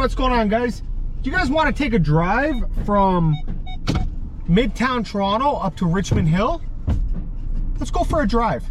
what's going on, guys? Do you guys want to take a drive from Midtown Toronto up to Richmond Hill? Let's go for a drive.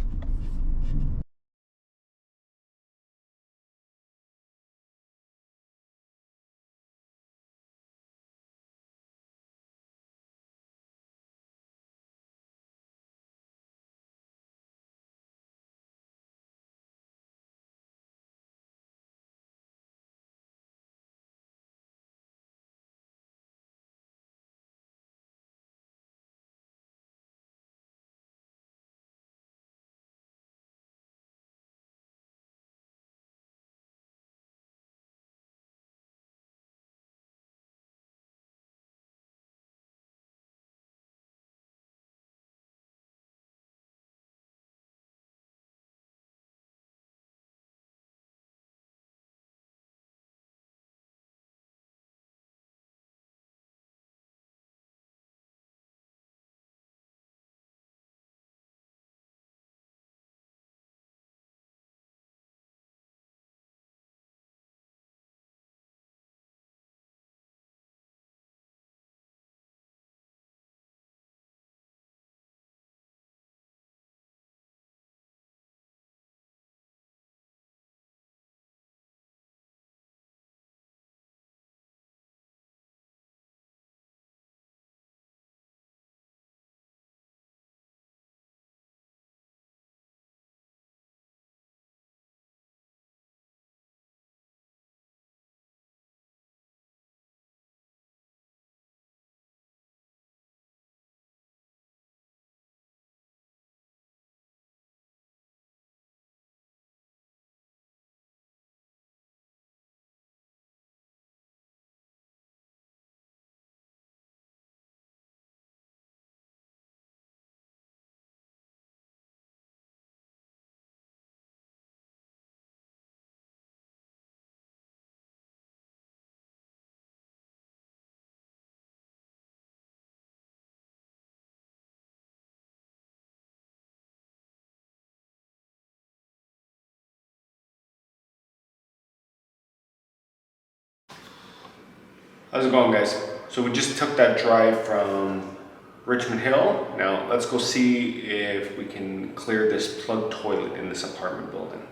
How's it going, guys? So we just took that drive from Richmond Hill. Now let's go see if we can clear this plug toilet in this apartment building.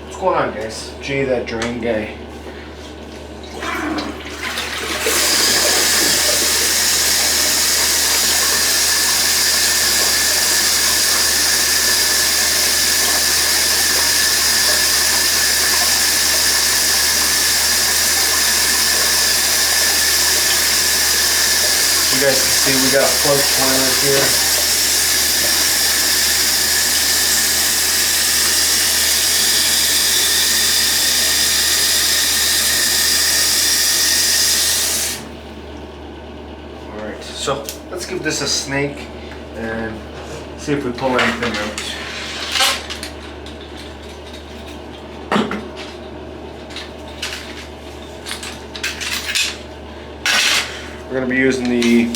What's going on, guys? Jay, that drain guy. You guys can see we got a plug toilet here. Alright, so let's give this a snake and see if we pull anything out. We're going to be using the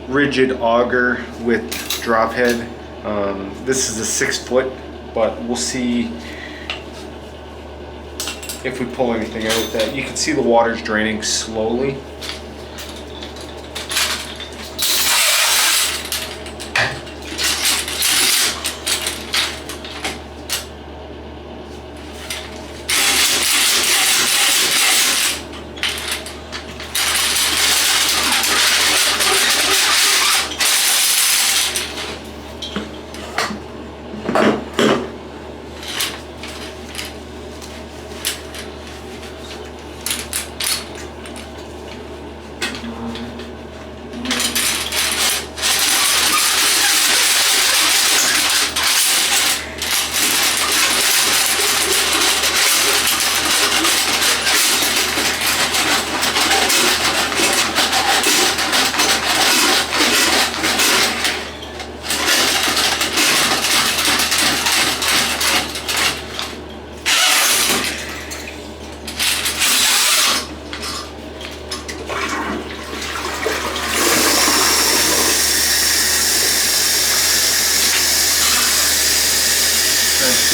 rigid auger with drop head. This is a 6 foot, but we'll see if we pull anything out. That you can see the water's draining slowly.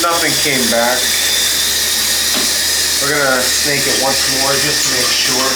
Nothing came back. We're gonna snake it once more just to make sure.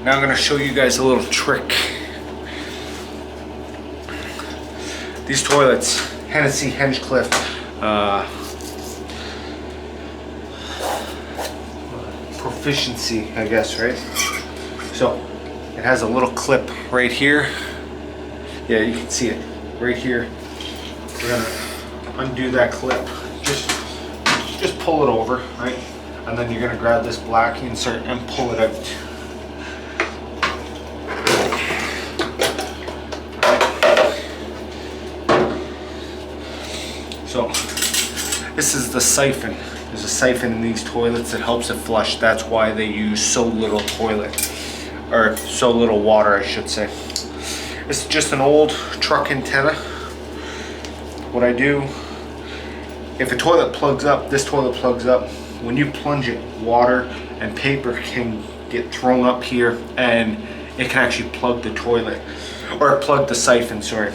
Now I'm going to show you guys a little trick. These toilets, Hennessy Hinchcliffe, proficiency, I guess, right? So it has a little clip right here. Yeah, you can see it right here. We're going to undo that clip. Just pull it over, right? And then you're going to grab this black insert and pull it out. So this is the siphon. There's a siphon in these toilets that helps it flush. That's why they use so little toilet, or so little water, I should say. It's just an old truck antenna. What I do, if a toilet plugs up, this toilet plugs up, when you plunge it, water and paper can get thrown up here and it can actually plug the toilet, or plug the siphon, sorry.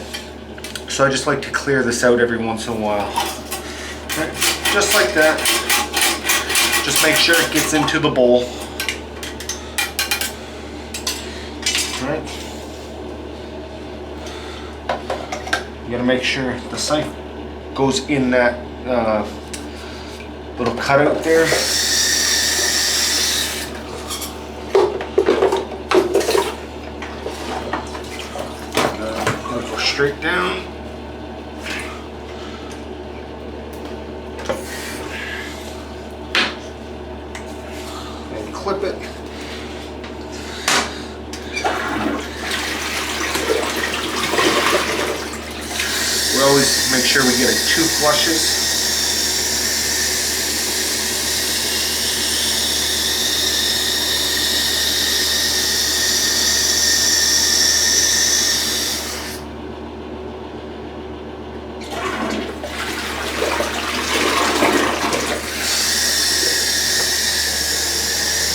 So I just like to clear this out every once in a while. Okay, just like that. Just make sure it gets into the bowl. Alright. You gotta make sure the siphon goes in that little cutout there. Go straight down. Clip it. We always make sure we get it 2 flushes.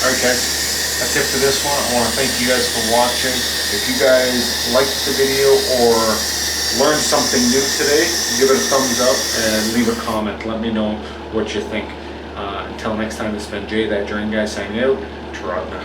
Alright guys, that's it for this one. I want to thank you guys for watching. If you guys liked the video or learned something new today, give it a thumbs up and leave a comment. Let me know what you think. Until next time, it's been Jay, that Drain Guy, signing out. Toronto.